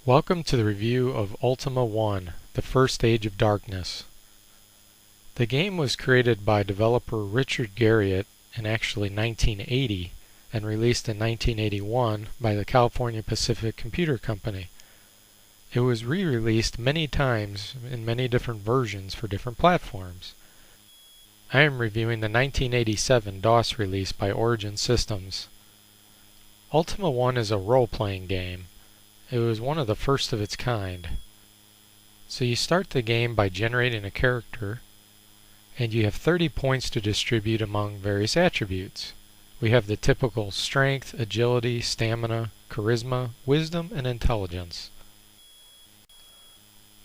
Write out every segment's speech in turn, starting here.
Welcome to the review of Ultima 1, The First Age of Darkness. The game was created by developer Richard Garriott in actually 1980 and released in 1981 by the California Pacific Computer Company. It was re-released many times in many different versions for different platforms. I am reviewing the 1987 DOS release by Origin Systems. Ultima 1 is a role-playing game. It was one of the first of its kind. So you start the game by generating a character, and you have 30 points to distribute among various attributes. We have the typical strength, agility, stamina, charisma, wisdom, and intelligence.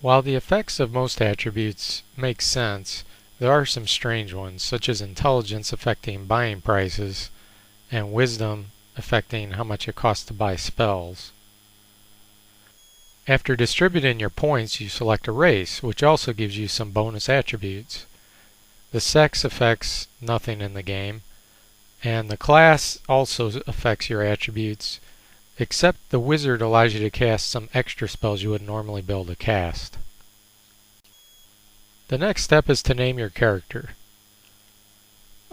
While the effects of most attributes make sense, there are some strange ones, such as intelligence affecting buying prices, and wisdom affecting how much it costs to buy spells. After distributing your points, you select a race, which also gives you some bonus attributes. The sex affects nothing in the game, and the class also affects your attributes, except the wizard allows you to cast some extra spells you wouldn't normally be able to cast. The next step is to name your character.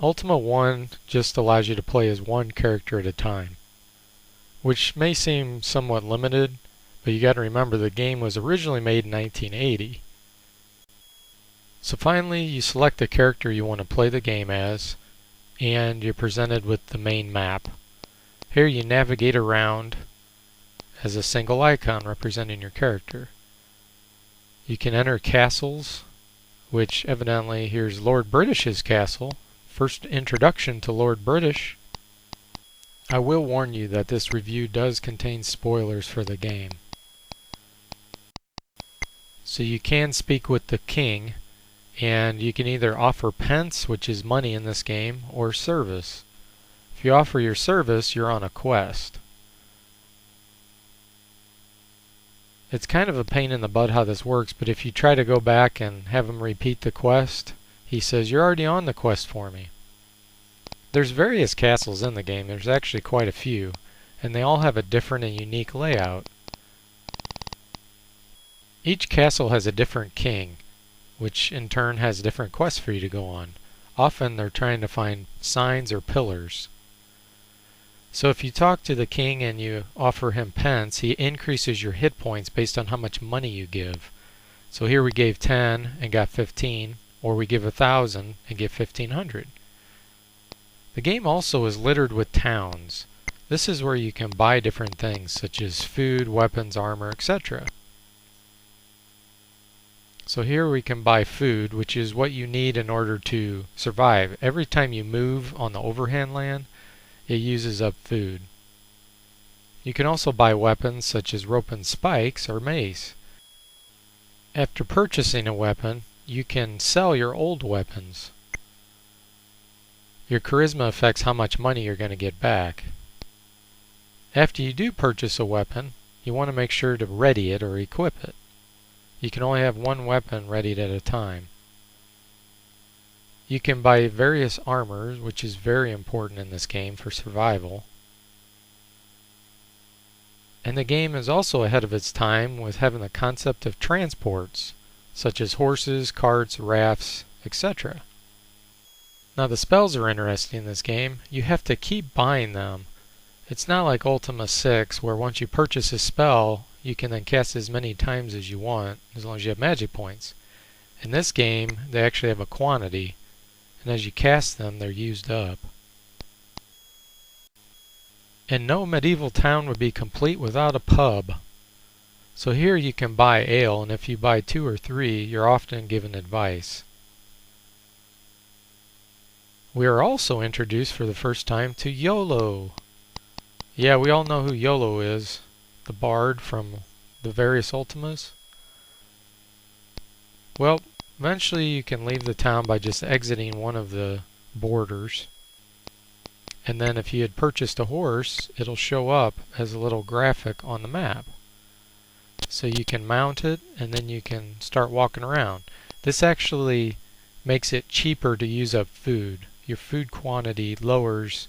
Ultima 1 just allows you to play as one character at a time, which may seem somewhat limited, but you got to remember the game was originally made in 1980. So finally you select the character you want to play the game as, and you're presented with the main map. Here you navigate around as a single icon representing your character. You can enter castles, which evidently here's Lord British's castle. First introduction to Lord British. I will warn you that this review does contain spoilers for the game. So you can speak with the king, and you can either offer pence, which is money in this game, or service. If you offer your service, you're on a quest. It's kind of a pain in the butt how this works, but if you try to go back and have him repeat the quest, he says, "You're already on the quest for me." There's various castles in the game. There's actually quite a few, and they all have a different and unique layout. Each castle has a different king, which in turn has different quests for you to go on. Often they're trying to find signs or pillars. So if you talk to the king and you offer him pence, he increases your hit points based on how much money you give. So here we gave 10 and got 15, or we give 1,000 and get 1,500. The game also is littered with towns. This is where you can buy different things such as food, weapons, armor, etc. So here we can buy food, which is what you need in order to survive. Every time you move on the overhand land, it uses up food. You can also buy weapons such as rope and spikes or mace. After purchasing a weapon, you can sell your old weapons. Your charisma affects how much money you're going to get back. After you do purchase a weapon, you want to make sure to ready it or equip it. You can only have one weapon readied at a time. You can buy various armors, which is very important in this game for survival. And the game is also ahead of its time with having the concept of transports, such as horses, carts, rafts, etc. Now the spells are interesting in this game. You have to keep buying them. It's not like Ultima 6, where once you purchase a spell, you can then cast as many times as you want, as long as you have magic points. In this game, they actually have a quantity, and as you cast them, they're used up. And no medieval town would be complete without a pub. So here you can buy ale, and if you buy 2 or 3, you're often given advice. We are also introduced for the first time to YOLO. Yeah, we all know who YOLO is. The bard from the various Ultimas. Well, eventually you can leave the town by just exiting one of the borders. And then if you had purchased a horse, it'll show up as a little graphic on the map. So you can mount it and then you can start walking around. This actually makes it cheaper to use up food. Your food quantity lowers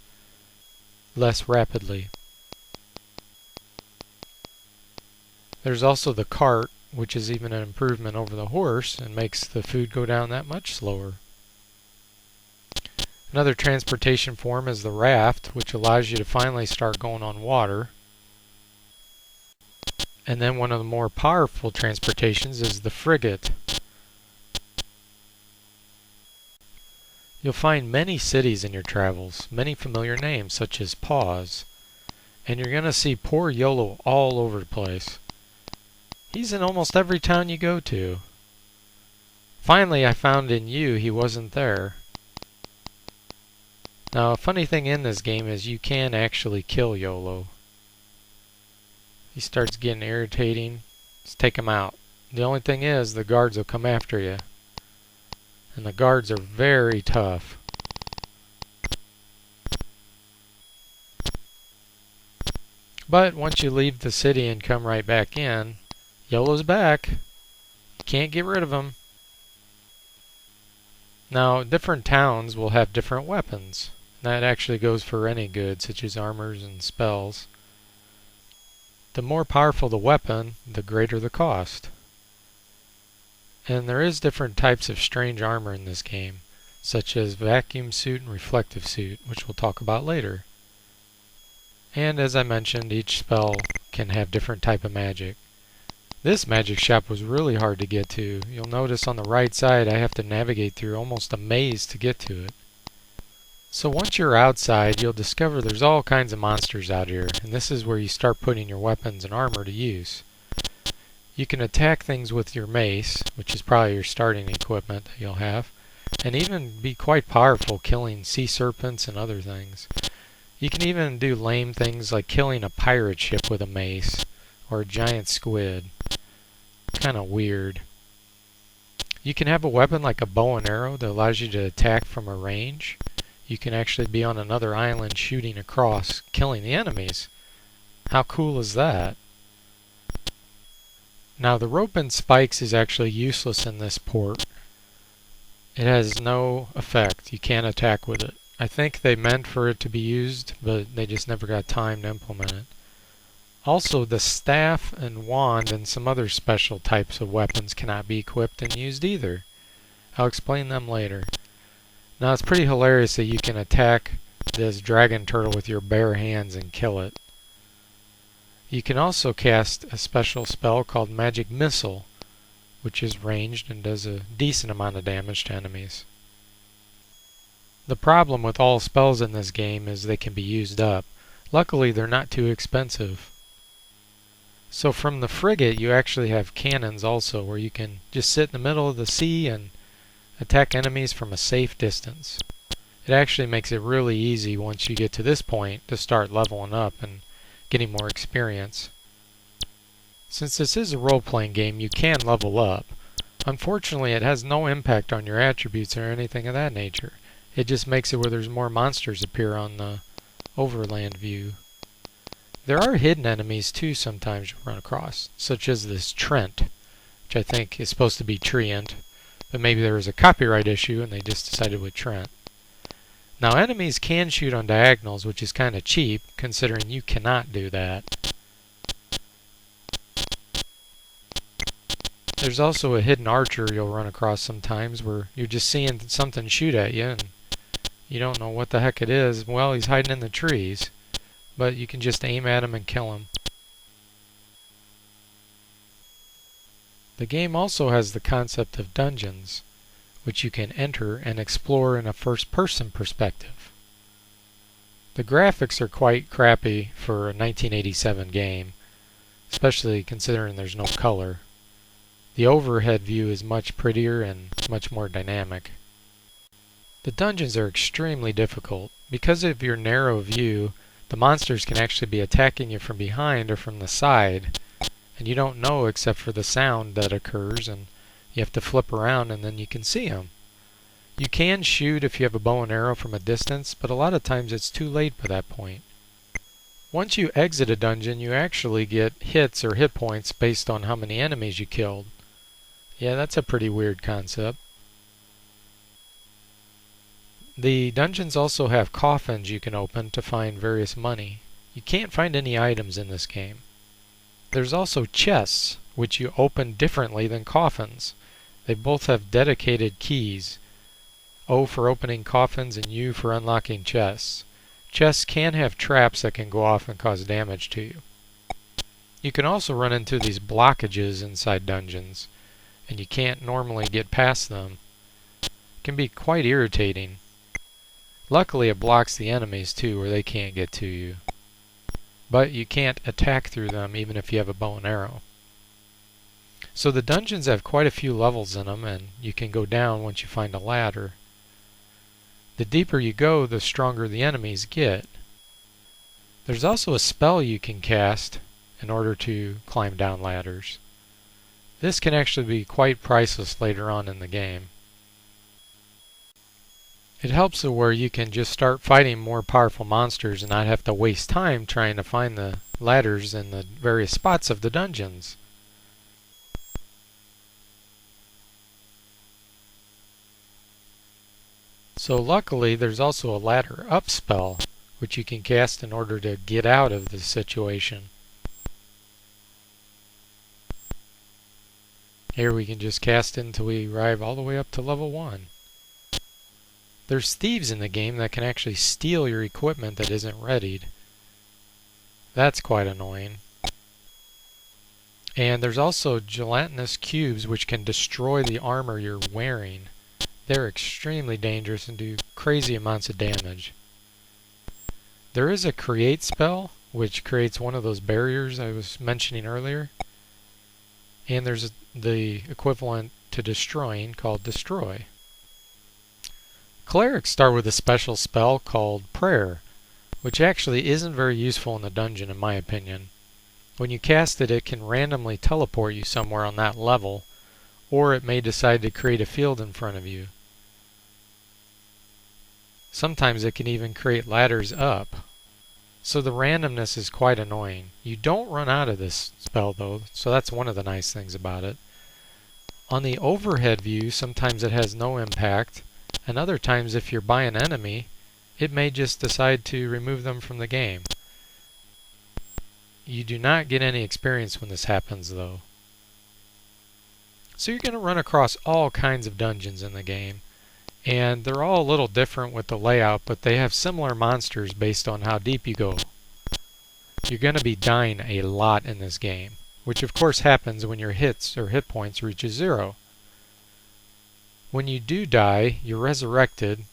less rapidly. There's also the cart, which is even an improvement over the horse and makes the food go down that much slower. Another transportation form is the raft, which allows you to finally start going on water. And then one of the more powerful transportations is the frigate. You'll find many cities in your travels, many familiar names such as Paws, and you're going to see poor YOLO all over the place. He's in almost every town you go to. Finally, I found in you he wasn't there. Now, a funny thing in this game is you can actually kill YOLO. He starts getting irritating. Just take him out. The only thing is, the guards will come after you. And the guards are very tough. But once you leave the city and come right back in, YOLO's back. You can't get rid of him. Now, different towns will have different weapons. That actually goes for any good, such as armors and spells. The more powerful the weapon, the greater the cost. And there is different types of strange armor in this game, such as vacuum suit and reflective suit, which we'll talk about later. And as I mentioned, each spell can have different type of magic. This magic shop was really hard to get to. You'll notice on the right side I have to navigate through almost a maze to get to it. So once you're outside, you'll discover there's all kinds of monsters out here, and this is where you start putting your weapons and armor to use. You can attack things with your mace, which is probably your starting equipment that you'll have, and even be quite powerful killing sea serpents and other things. You can even do lame things like killing a pirate ship with a mace, or a giant squid. Kind of weird. You can have a weapon like a bow and arrow that allows you to attack from a range. You can actually be on another island shooting across, killing the enemies. How cool is that? Now the rope and spikes is actually useless in this port. It has no effect. You can't attack with it. I think they meant for it to be used, but they just never got time to implement it. Also, the staff and wand and some other special types of weapons cannot be equipped and used either. I'll explain them later. Now it's pretty hilarious that you can attack this dragon turtle with your bare hands and kill it. You can also cast a special spell called Magic Missile, which is ranged and does a decent amount of damage to enemies. The problem with all spells in this game is they can be used up. Luckily, they're not too expensive. So from the frigate, you actually have cannons also, where you can just sit in the middle of the sea and attack enemies from a safe distance. It actually makes it really easy once you get to this point to start leveling up and getting more experience. Since this is a role-playing game, you can level up. Unfortunately, it has no impact on your attributes or anything of that nature. It just makes it where there's more monsters appear on the overland view. There are hidden enemies too sometimes you run across, such as this Trent, which I think is supposed to be Treant, but maybe there was a copyright issue and they just decided with Trent. Now enemies can shoot on diagonals, which is kind of cheap considering you cannot do that. There's also a hidden archer you'll run across sometimes where you're just seeing something shoot at you and you don't know what the heck it is. Well, he's hiding in the trees, but you can just aim at him and kill him. The game also has the concept of dungeons, which you can enter and explore in a first-person perspective. The graphics are quite crappy for a 1987 game, especially considering there's no color. The overhead view is much prettier and much more dynamic. The dungeons are extremely difficult. Because of your narrow view, the monsters can actually be attacking you from behind or from the side, and you don't know except for the sound that occurs, and you have to flip around and then you can see them. You can shoot if you have a bow and arrow from a distance, but a lot of times it's too late by that point. Once you exit a dungeon, you actually get hits or hit points based on how many enemies you killed. Yeah, that's a pretty weird concept. The dungeons also have coffins you can open to find various money. You can't find any items in this game. There's also chests, which you open differently than coffins. They both have dedicated keys. O for opening coffins and U for unlocking chests. Chests can have traps that can go off and cause damage to you. You can also run into these blockages inside dungeons, and you can't normally get past them. It can be quite irritating. Luckily it blocks the enemies too, where they can't get to you. But you can't attack through them even if you have a bow and arrow. So the dungeons have quite a few levels in them, and you can go down once you find a ladder. The deeper you go, the stronger the enemies get. There's also a spell you can cast in order to climb down ladders. This can actually be quite priceless later on in the game. It helps where you can just start fighting more powerful monsters and not have to waste time trying to find the ladders in the various spots of the dungeons. So luckily there's also a ladder up spell which you can cast in order to get out of the situation. Here we can just cast it until we arrive all the way up to level 1. There's thieves in the game that can actually steal your equipment that isn't readied. That's quite annoying. And there's also gelatinous cubes which can destroy the armor you're wearing. They're extremely dangerous and do crazy amounts of damage. There is a create spell which creates one of those barriers I was mentioning earlier. And there's the equivalent to destroying called destroy. Clerics start with a special spell called prayer, which actually isn't very useful in the dungeon in my opinion. When you cast it, it can randomly teleport you somewhere on that level, or it may decide to create a field in front of you. Sometimes it can even create ladders up. So the randomness is quite annoying. You don't run out of this spell though, so that's one of the nice things about it. On the overhead view, sometimes it has no impact, and other times if you're by an enemy, it may just decide to remove them from the game. You do not get any experience when this happens though. So you're going to run across all kinds of dungeons in the game, and they're all a little different with the layout, but they have similar monsters based on how deep you go. You're going to be dying a lot in this game, which of course happens when your hits or hit points reaches 0. When you do die, you're resurrected.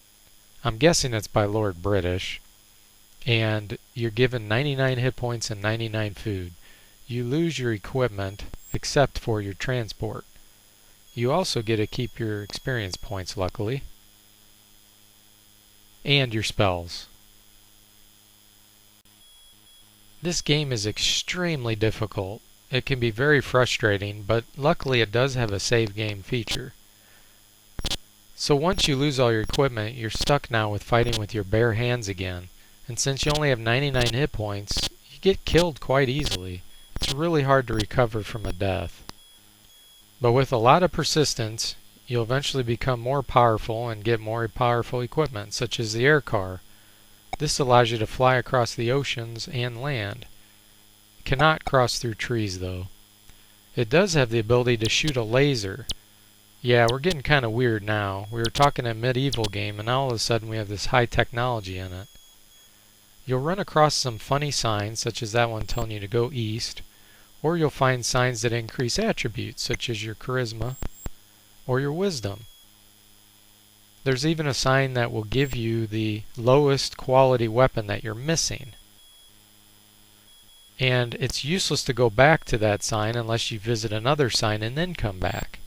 I'm guessing it's by Lord British. And you're given 99 hit points and 99 food. You lose your equipment except for your transport. You also get to keep your experience points, luckily. And your spells. This game is extremely difficult. It can be very frustrating, but luckily it does have a save game feature. So once you lose all your equipment, you're stuck now with fighting with your bare hands again. And since you only have 99 hit points, you get killed quite easily. It's really hard to recover from a death. But with a lot of persistence, you'll eventually become more powerful and get more powerful equipment, such as the air car. This allows you to fly across the oceans and land. It cannot cross through trees though. It does have the ability to shoot a laser. Yeah, we're getting kind of weird now. We were talking a medieval game and now all of a sudden we have this high technology in it. You'll run across some funny signs, such as that one telling you to go east, or you'll find signs that increase attributes, such as your charisma or your wisdom. There's even a sign that will give you the lowest quality weapon that you're missing. And it's useless to go back to that sign unless you visit another sign and then come back.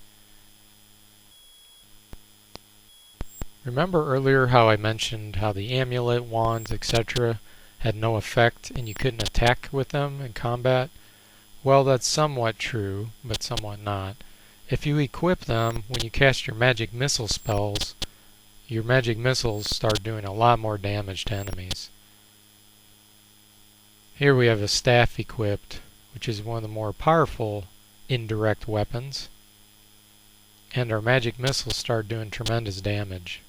Remember earlier how I mentioned how the amulet, wands, etc. had no effect and you couldn't attack with them in combat? Well, that's somewhat true, but somewhat not. If you equip them, when you cast your magic missile spells, your magic missiles start doing a lot more damage to enemies. Here we have a staff equipped, which is one of the more powerful indirect weapons. And our magic missiles start doing tremendous damage.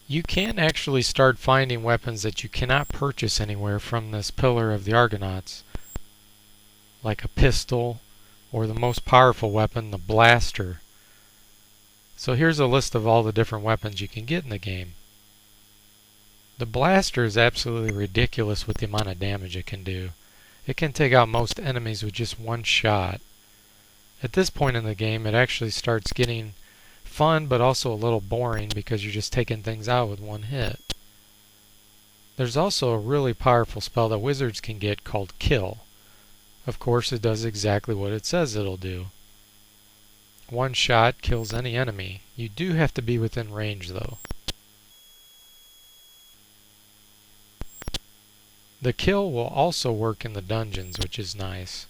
You can actually start finding weapons that you cannot purchase anywhere from this Pillar of the Argonauts, like a pistol or the most powerful weapon, the blaster. So here's a list of all the different weapons you can get in the game. The blaster is absolutely ridiculous with the amount of damage it can do. It can take out most enemies with just one shot. At this point in the game, it actually starts getting fun but also a little boring because you're just taking things out with one hit. There's also a really powerful spell that wizards can get called Kill. Of course, it does exactly what it says it'll do. One shot kills any enemy. You do have to be within range though. The kill will also work in the dungeons, which is nice.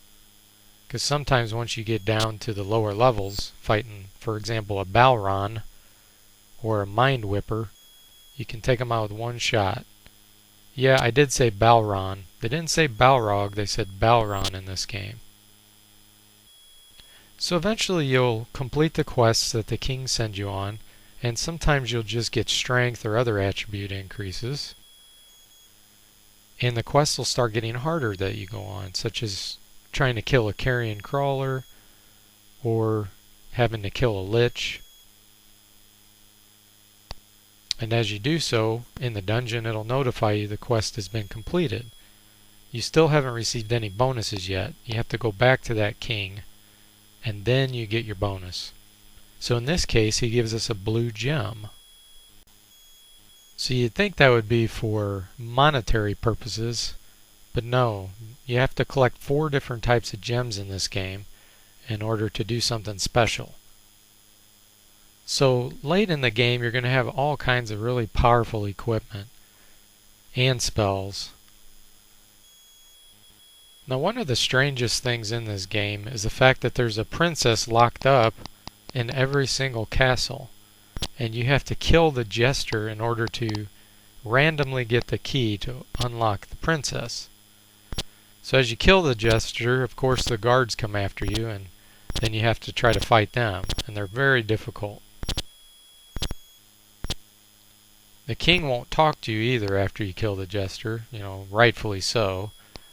Because sometimes once you get down to the lower levels, fighting, for example, a Balron or a Mind Whipper, you can take them out with one shot. Yeah, I did say Balron. They didn't say Balrog, they said Balron in this game. So eventually you'll complete the quests that the king sends you on, and sometimes you'll just get strength or other attribute increases. And the quests will start getting harder that you go on, such as trying to kill a carrion crawler or having to kill a lich. And as you do so, in the dungeon it'll notify you the quest has been completed. You still haven't received any bonuses yet. You have to go back to that king and then you get your bonus. So in this case he gives us a blue gem. So you'd think that would be for monetary purposes, but no, you have to collect 4 different types of gems in this game in order to do something special. So late in the game you're going to have all kinds of really powerful equipment and spells. Now one of the strangest things in this game is the fact that there's a princess locked up in every single castle, and you have to kill the jester in order to randomly get the key to unlock the princess. So as you kill the jester, of course the guards come after you, and then you have to try to fight them, and they're very difficult. The king won't talk to you either after you kill the jester, rightfully so,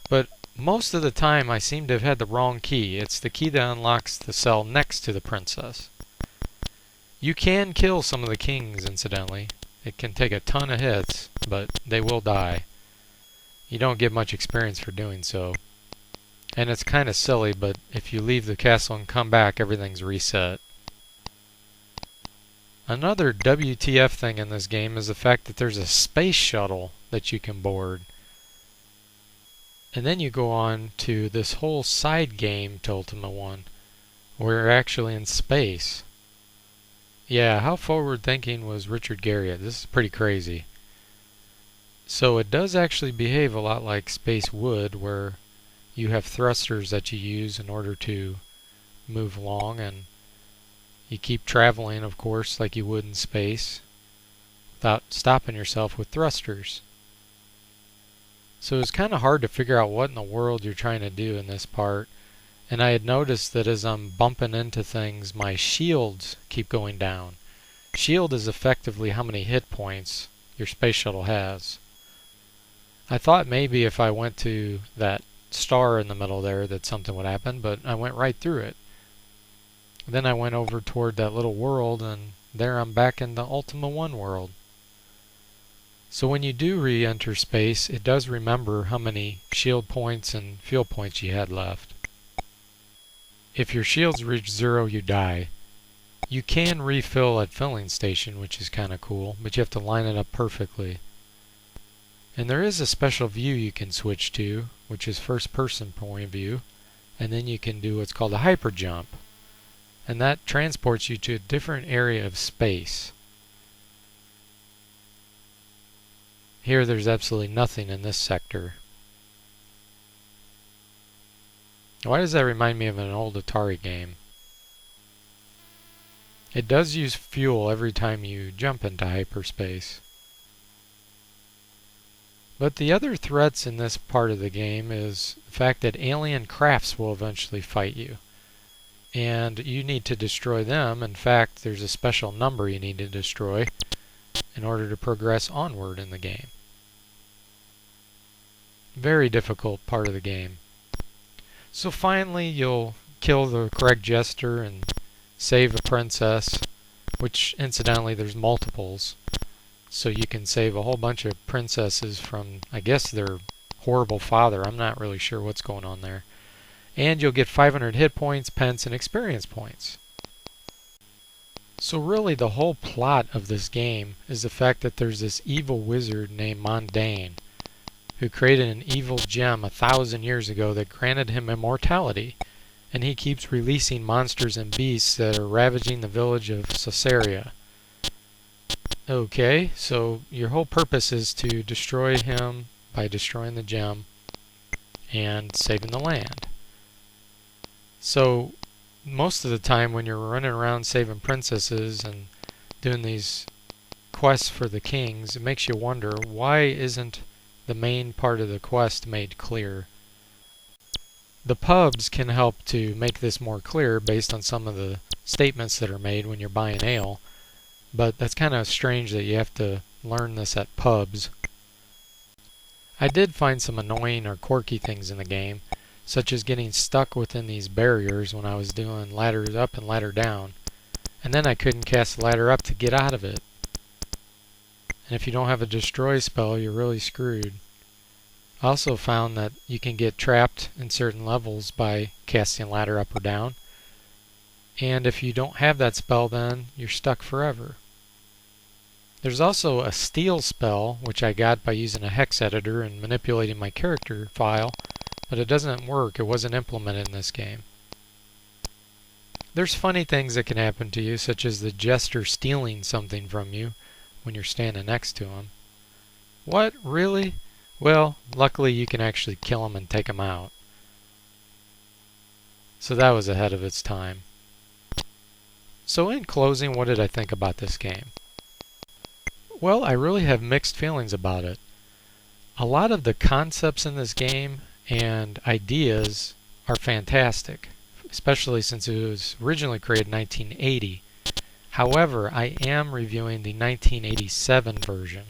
but most of the time I seem to have had the wrong key. It's the key that unlocks the cell next to the princess. You can kill some of the kings, incidentally. It can take a ton of hits, but they will die. You don't get much experience for doing so. And it's kind of silly, but if you leave the castle and come back, everything's reset. Another WTF thing in this game is the fact that there's a space shuttle that you can board. And then you go on to this whole side game to Ultima 1, where you're actually in space. Yeah, how forward thinking was Richard Garriott? This is pretty crazy. So it does actually behave a lot like Space would, where you have thrusters that you use in order to move along, and you keep traveling, of course, like you would in space, without stopping yourself with thrusters. So it's kind of hard to figure out what in the world you're trying to do in this part. And I had noticed that as I'm bumping into things, my shields keep going down. Shield is effectively how many hit points your space shuttle has. I thought maybe if I went to that star in the middle there that something would happen, but I went right through it. Then I went over toward that little world, and there I'm back in the Ultima 1 world. So when you do re-enter space, it does remember how many shield points and fuel points you had left. If your shields reach 0, you die. You can refill at filling station, which is kind of cool, but you have to line it up perfectly. And there is a special view you can switch to, which is first person point of view, and then you can do what's called a hyper jump. And that transports you to a different area of space. Here there's absolutely nothing in this sector. Why does that remind me of an old Atari game? It does use fuel every time you jump into hyperspace. But the other threats in this part of the game is the fact that alien crafts will eventually fight you. And you need to destroy them. In fact, there's a special number you need to destroy in order to progress onward in the game. Very difficult part of the game. So finally you'll kill the correct jester and save a princess, which incidentally there's multiples. So you can save a whole bunch of princesses from, I guess, their horrible father. I'm not really sure what's going on there. And you'll get 500 hit points, pence, and experience points. So really the whole plot of this game is the fact that there's this evil wizard named Mondain who created an evil gem 1,000 years ago that granted him immortality. And he keeps releasing monsters and beasts that are ravaging the village of Caesarea. Okay, so your whole purpose is to destroy him by destroying the gem and saving the land. So most of the time when you're running around saving princesses and doing these quests for the kings, it makes you wonder, why isn't the main part of the quest made clear? The pubs can help to make this more clear based on some of the statements that are made when you're buying ale. But that's kind of strange that you have to learn this at pubs. I did find some annoying or quirky things in the game, such as getting stuck within these barriers when I was doing ladders up and ladder down, and then I couldn't cast the ladder up to get out of it. And if you don't have a destroy spell, you're really screwed. I also found that you can get trapped in certain levels by casting ladder up or down, and if you don't have that spell, then you're stuck forever. There's also a steal spell, which I got by using a hex editor and manipulating my character file, but it doesn't work. It wasn't implemented in this game. There's funny things that can happen to you, such as the jester stealing something from you when you're standing next to him. What? Really? Well, luckily you can actually kill him and take him out. So that was ahead of its time. So in closing, what did I think about this game? Well, I really have mixed feelings about it. A lot of the concepts in this game and ideas are fantastic, especially since it was originally created in 1980. However, I am reviewing the 1987 version.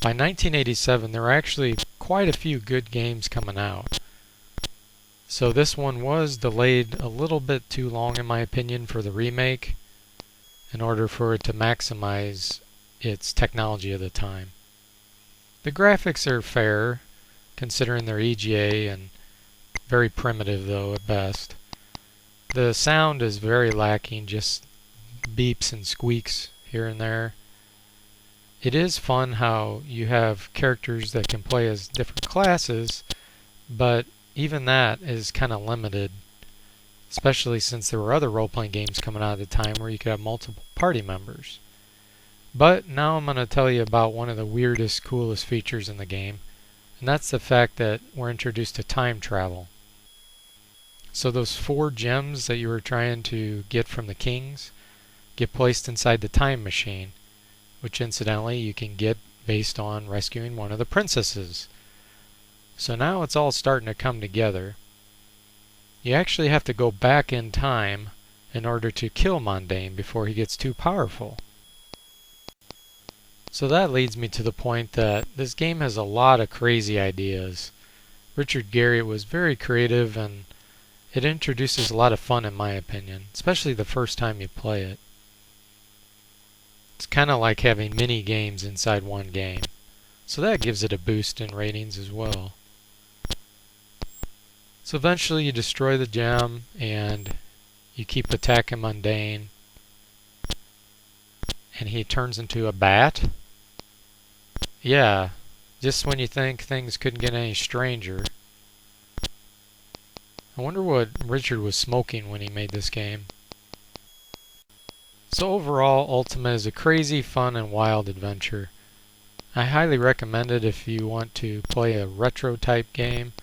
By 1987, there were actually quite a few good games coming out. So this one was delayed a little bit too long, in my opinion, for the remake in order for it to maximize its technology of the time. The graphics are fair, considering they're EGA, and very primitive though at best. The sound is very lacking, just beeps and squeaks here and there. It is fun how you have characters that can play as different classes, but even that is kind of limited, especially since there were other role-playing games coming out at the time where you could have multiple party members. But now I'm going to tell you about one of the weirdest, coolest features in the game, and that's the fact that we're introduced to time travel. So those 4 gems that you were trying to get from the kings get placed inside the time machine, which incidentally you can get based on rescuing one of the princesses. So now it's all starting to come together. You actually have to go back in time in order to kill Mondain before he gets too powerful. So that leads me to the point that this game has a lot of crazy ideas. Richard Garriott was very creative, and it introduces a lot of fun in my opinion, especially the first time you play it. It's kind of like having mini games inside one game, so that gives it a boost in ratings as well. So eventually you destroy the gem and you keep attacking Mondain, and he turns into a bat. Yeah, just when you think things couldn't get any stranger. I wonder what Richard was smoking when he made this game. So overall, Ultima is a crazy, fun, and wild adventure. I highly recommend it if you want to play a retro type game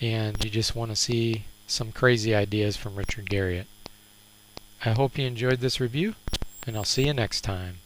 and you just want to see some crazy ideas from Richard Garriott. I hope you enjoyed this review, and I'll see you next time.